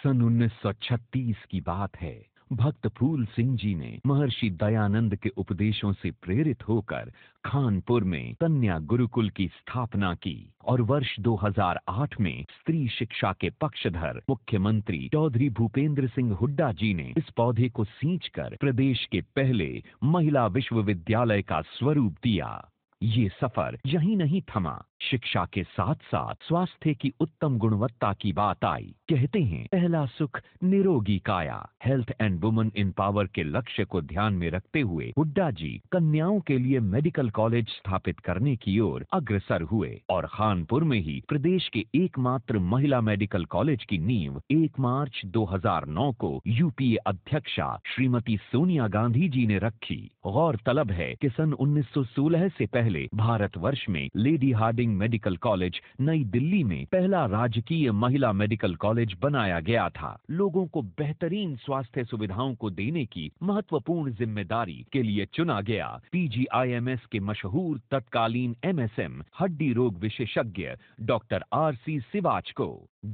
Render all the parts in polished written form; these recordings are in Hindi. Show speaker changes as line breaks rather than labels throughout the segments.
सन 1936 की बात है। भक्त फूल सिंह जी ने महर्षि दयानंद के उपदेशों से प्रेरित होकर कानपुर में कन्या गुरुकुल की स्थापना की और वर्ष 2008 में स्त्री शिक्षा के पक्षधर मुख्यमंत्री चौधरी भूपेंद्र सिंह हुड्डा जी ने इस पौधे को सींचकर प्रदेश के पहले महिला विश्वविद्यालय का स्वरूप दिया। ये सफर यहीं नहीं थमा। शिक्षा के साथ साथ स्वास्थ्य की उत्तम गुणवत्ता की बात आई। कहते हैं पहला सुख निरोगी काया। Health and women in power के लक्ष्य को ध्यान में रखते हुए हुड्डा जी कन्याओं के लिए मेडिकल कॉलेज स्थापित करने की ओर अग्रसर हुए और कानपुर में ही प्रदेश के एकमात्र महिला मेडिकल कॉलेज की नींव 1 मार्च 2009 को यूपीए अध्यक्षा श्रीमती सोनिया गांधी जी ने रखी। गौरतलब है कि सन 1916 से पहले भारतवर्ष में लेडी हार्डिंग मेडिकल कॉलेज नई दिल्ली में पहला राजकीय महिला मेडिकल कॉलेज बनाया गया था। लोगों को बेहतरीन स्वास्थ्य सुविधाओं को देने की महत्वपूर्ण जिम्मेदारी के लिए चुना गया पीजीआईएमएस के मशहूर तत्कालीन एमएसएम हड्डी रोग विशेषज्ञ डॉक्टर आरसी सिवाच को।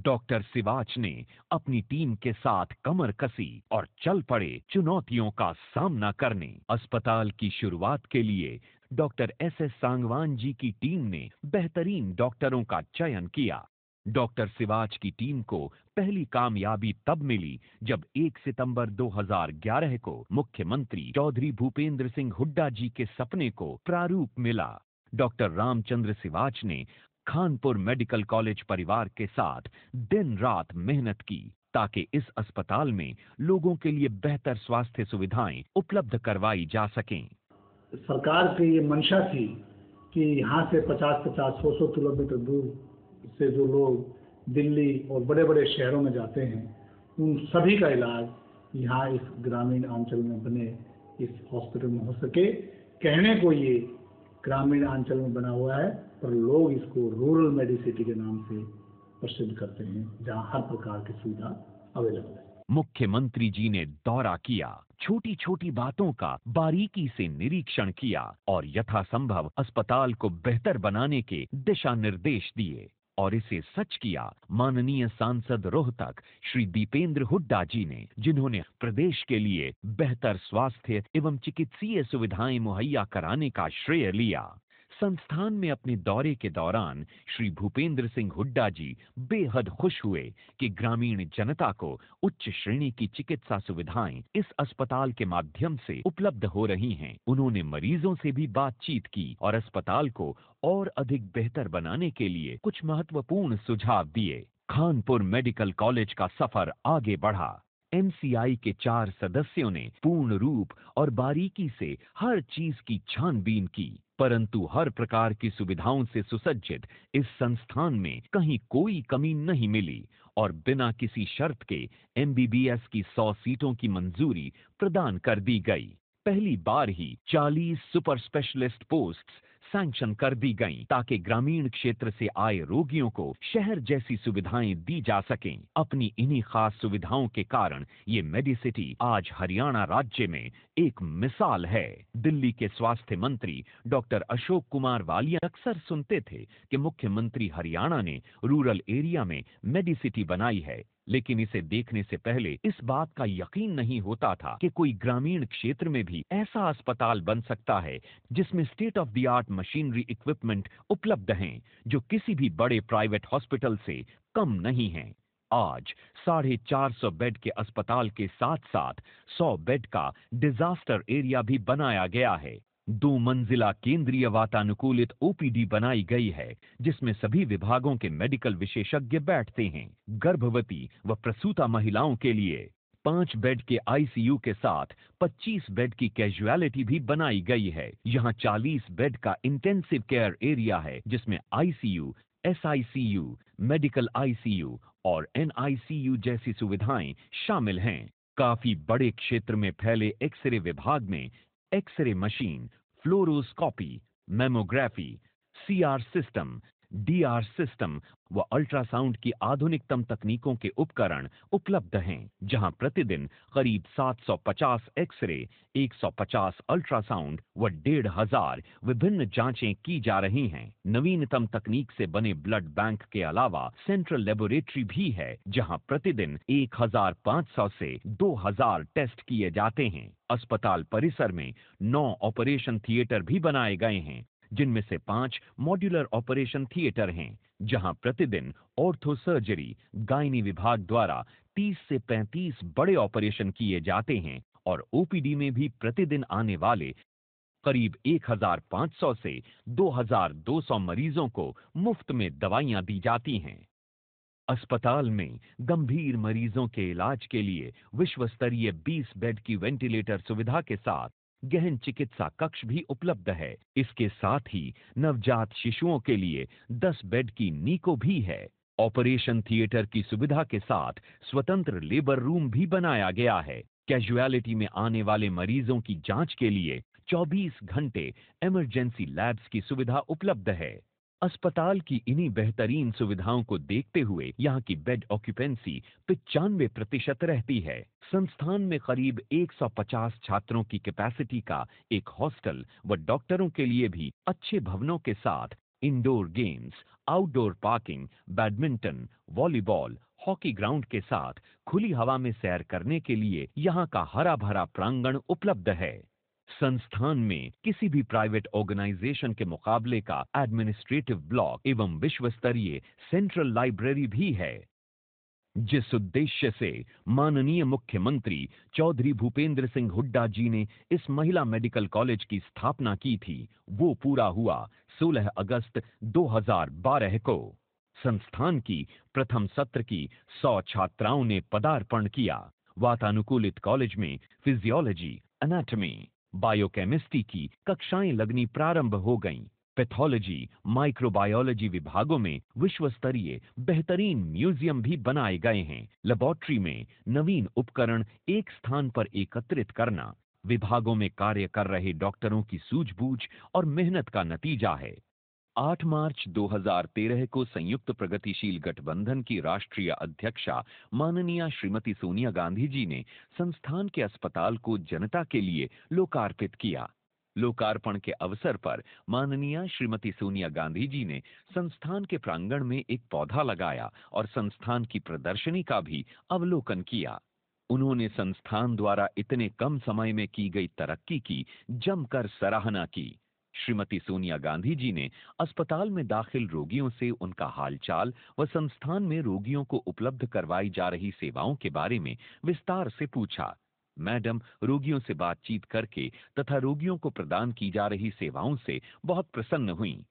डॉक्टर सिवाच ने अपनी टीम के साथ कमर कसी और चल पड़े चुनौतियों का सामना करने। अस्पताल की शुरुआत के लिए डॉक्टर एस सांगवान जी की टीम ने बेहतरीन डॉक्टरों का चयन किया। डॉक्टर सिवाच की टीम को पहली कामयाबी तब मिली जब 1 सितंबर 2011 को मुख्यमंत्री चौधरी भूपेंद्र सिंह हुड्डा जी के सपने को प्रारूप मिला। डॉक्टर रामचंद्र सिवाच ने कानपुर मेडिकल कॉलेज परिवार के साथ दिन रात मेहनत की ताकि इस अस्पताल में लोगों के लिए बेहतर स्वास्थ्य सुविधाएं उपलब्ध करवाई जा सकें।
सरकार की ये मंशा थी कि यहाँ से 50-50, 100 किलोमीटर दूर से जो लोग दिल्ली और बड़े बड़े शहरों में जाते हैं उन सभी का इलाज यहाँ इस ग्रामीण अंचल में बने इस हॉस्पिटल में हो सके। कहने को ये ग्रामीण अंचल में बना हुआ है पर लोग इसको रूरल मेडिसिटी के नाम से प्रसिद्ध करते हैं, जहाँ हर प्रकार की सुविधा अवेलेबल है।
मुख्यमंत्री जी ने दौरा किया, छोटी छोटी बातों का बारीकी से निरीक्षण किया और यथासंभव अस्पताल को बेहतर बनाने के दिशा निर्देश दिए और इसे सच किया माननीय सांसद रोहतक श्री दीपेंद्र हुड्डा जी ने, जिन्होंने प्रदेश के लिए बेहतर स्वास्थ्य एवं चिकित्सीय सुविधाएं मुहैया कराने का श्रेय लिया। संस्थान में अपने दौरे के दौरान श्री भूपेंद्र सिंह हुड्डा जी बेहद खुश हुए कि ग्रामीण जनता को उच्च श्रेणी की चिकित्सा सुविधाएं इस अस्पताल के माध्यम से उपलब्ध हो रही हैं। उन्होंने मरीजों से भी बातचीत की और अस्पताल को और अधिक बेहतर बनाने के लिए कुछ महत्वपूर्ण सुझाव दिए। कानपुर मेडिकल कॉलेज का सफर आगे बढ़ा। एमसीआई के 4 सदस्यों ने पूर्ण रूप और बारीकी से हर चीज की छानबीन की, परंतु हर प्रकार की सुविधाओं से सुसज्जित इस संस्थान में कहीं कोई कमी नहीं मिली और बिना किसी शर्त के एमबीबीएस की 100 सीटों की मंजूरी प्रदान कर दी गई। पहली बार ही 40 सुपर स्पेशलिस्ट पोस्ट्स सैंक्शन कर दी गईं ताकि ग्रामीण क्षेत्र से आए रोगियों को शहर जैसी सुविधाएं दी जा सकें। अपनी इन्हीं खास सुविधाओं के कारण ये मेडिसिटी आज हरियाणा राज्य में एक मिसाल है। दिल्ली के स्वास्थ्य मंत्री डॉक्टर अशोक कुमार वालिया अक्सर सुनते थे कि मुख्यमंत्री हरियाणा ने रूरल एरिया में मेडिसिटी बनाई है, लेकिन इसे देखने से पहले इस बात का यकीन नहीं होता था कि कोई ग्रामीण क्षेत्र में भी ऐसा अस्पताल बन सकता है जिसमें state of the art machinery equipment उपलब्ध हैं, जो किसी भी बड़े प्राइवेट हॉस्पिटल से कम नहीं हैं। आज 450 बेड के अस्पताल के साथ साथ 100 बेड का डिजास्टर एरिया भी बनाया गया है। 2 मंजिला केंद्रीय वातानुकूलित ओपीडी बनाई गई है, जिसमें सभी विभागों के मेडिकल विशेषज्ञ बैठते हैं। गर्भवती व प्रसूता महिलाओं के लिए 5 बेड के आईसीयू के साथ 25 बेड की कैजुअलिटी भी बनाई गई है। यहाँ 40 बेड का इंटेंसिव केयर एरिया है, जिसमें आईसीयू, एसआईसीयू, मेडिकल आईसीयू और एनआईसीयू जैसी सुविधाएं शामिल हैं। काफी बड़े क्षेत्र में फैले एक्सरे विभाग में X-ray machine, fluoroscopy, mammography, CR system, DR system व अल्ट्रासाउंड की आधुनिकतम तकनीकों के उपकरण उपलब्ध हैं, जहां प्रतिदिन करीब 750 एक्सरे, 150 अल्ट्रासाउंड व 1500 विभिन्न जांचें की जा रही हैं। नवीनतम तकनीक से बने ब्लड बैंक के अलावा सेंट्रल लेबोरेटरी भी है, जहां प्रतिदिन 1500 से 2000 टेस्ट किए जाते हैं। अस्पताल परिसर में 9 ऑपरेशन थिएटर भी बनाए गए हैं, जिनमें से 5 मॉड्यूलर ऑपरेशन थिएटर हैं, जहां प्रतिदिन ऑर्थो सर्जरी, गायनी विभाग द्वारा 30 से 35 बड़े ऑपरेशन किए जाते हैं और ओपीडी में भी प्रतिदिन आने वाले करीब 1500 से 2200 मरीजों को मुफ्त में दवाइयां दी जाती हैं। अस्पताल में गंभीर मरीजों के इलाज के लिए विश्व स्तरीय 20 बेड की वेंटिलेटर सुविधा के साथ गहन चिकित्सा कक्ष भी उपलब्ध है। इसके साथ ही नवजात शिशुओं के लिए 10 बेड की नीको भी है। ऑपरेशन थिएटर की सुविधा के साथ स्वतंत्र लेबर रूम भी बनाया गया है। कैजुअलिटी में आने वाले मरीजों की जांच के लिए 24 घंटे इमरजेंसी लैब्स की सुविधा उपलब्ध है। अस्पताल की इन्हीं बेहतरीन सुविधाओं को देखते हुए यहाँ की बेड ऑक्यूपेंसी 95% रहती है। संस्थान में करीब 150 छात्रों की कैपेसिटी का एक हॉस्टल व डॉक्टरों के लिए भी अच्छे भवनों के साथ indoor games, outdoor parking, badminton, volleyball, hockey ground के साथ खुली हवा में सैर करने के लिए यहाँ का हरा भरा प्रांगण उपलब्ध है। संस्थान में किसी भी प्राइवेट ऑर्गेनाइजेशन के मुकाबले का एडमिनिस्ट्रेटिव ब्लॉक एवं विश्व स्तरीय सेंट्रल लाइब्रेरी भी है। जिस उद्देश्य से माननीय मुख्यमंत्री चौधरी भूपेंद्र सिंह हुड्डा जी ने इस महिला मेडिकल कॉलेज की स्थापना की थी, वो पूरा हुआ 16 अगस्त 2012 को। संस्थान की प्रथम सत्र की 100 छात्राओं ने पदार्पण किया। वातानुकूलित कॉलेज में फिजियोलॉजी, एनाटॉमी, बायोकेमिस्ट्री की कक्षाएं लगनी प्रारंभ हो गईं। पैथोलॉजी, माइक्रोबायोलॉजी विभागों में विश्व स्तरीय बेहतरीन म्यूजियम भी बनाए गए हैं। लेबोरेटरी में नवीन उपकरण एक स्थान पर एकत्रित करना विभागों में कार्य कर रहे डॉक्टरों की सूझबूझ और मेहनत का नतीजा है। 8 मार्च 2013 को संयुक्त प्रगतिशील गठबंधन की राष्ट्रीय अध्यक्षा माननीय श्रीमती सोनिया गांधी जी ने संस्थान के अस्पताल को जनता के लिए लोकार्पित किया। लोकार्पण के अवसर पर माननीय श्रीमती सोनिया गांधी जी ने संस्थान के प्रांगण में एक पौधा लगाया और संस्थान की प्रदर्शनी का भी अवलोकन किया। उन्होंने संस्थान द्वारा इतने कम समय में की गई तरक्की की जमकर सराहना की। श्रीमती सोनिया गांधी जी ने अस्पताल में दाखिल रोगियों से उनका हालचाल व संस्थान में रोगियों को उपलब्ध करवाई जा रही सेवाओं के बारे में विस्तार से पूछा। मैडम रोगियों से बातचीत करके तथा रोगियों को प्रदान की जा रही सेवाओं से बहुत प्रसन्न हुईं।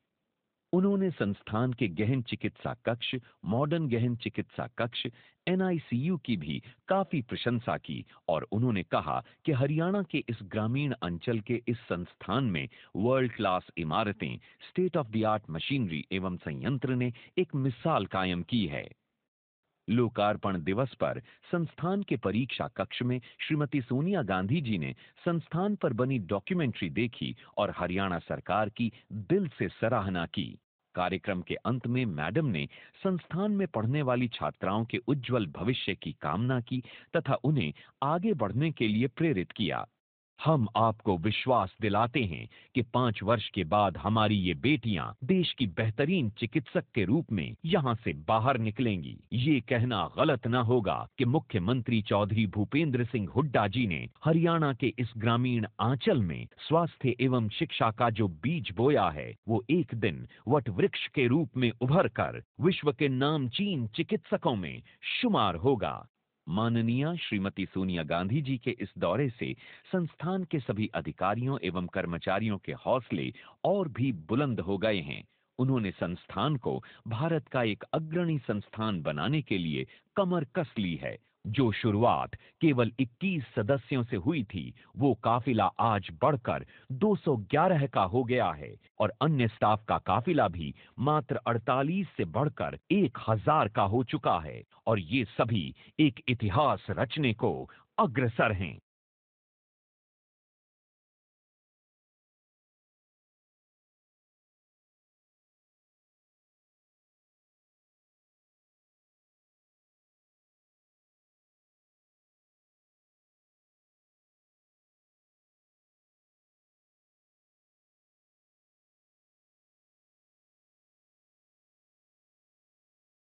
उन्होंने संस्थान के गहन चिकित्सा कक्ष, मॉडर्न गहन चिकित्सा कक्ष, एनआईसीयू की भी काफी प्रशंसा की और उन्होंने कहा कि हरियाणा के इस ग्रामीण अंचल के इस संस्थान में वर्ल्ड क्लास इमारतें, state of the art machinery एवं संयंत्र ने एक मिसाल कायम की है। लोकार्पण दिवस पर संस्थान के परीक्षा कक्ष में श्रीमती सोनिया गांधी जी ने संस्थान पर बनी डॉक्यूमेंट्री देखी और हरियाणा सरकार की दिल से सराहना की। कार्यक्रम के अंत में मैडम ने संस्थान में पढ़ने वाली छात्राओं के उज्जवल भविष्य की कामना की तथा उन्हें आगे बढ़ने के लिए प्रेरित किया। हम आपको विश्वास दिलाते हैं कि 5 वर्ष के बाद हमारी ये बेटियां देश की बेहतरीन चिकित्सक के रूप में यहाँ से बाहर निकलेंगी। ये कहना गलत न होगा कि मुख्यमंत्री चौधरी भूपेंद्र सिंह हुड्डा जी ने हरियाणा के इस ग्रामीण आंचल में स्वास्थ्य एवं शिक्षा का जो बीज बोया है, वो एक दिन वट वृक्ष के रूप में उभर कर विश्व के नामचीन चिकित्सकों में शुमार होगा। माननीय श्रीमती सोनिया गांधी जी के इस दौरे से संस्थान के सभी अधिकारियों एवं कर्मचारियों के हौसले और भी बुलंद हो गए हैं। उन्होंने संस्थान को भारत का एक अग्रणी संस्थान बनाने के लिए कमर कस ली है। जो शुरुआत केवल 21 सदस्यों से हुई थी, वो काफिला आज बढ़कर 211 का हो गया है और अन्य स्टाफ का काफिला भी मात्र 48 से बढ़कर 1000 का हो चुका है और ये सभी एक इतिहास रचने को अग्रसर हैं।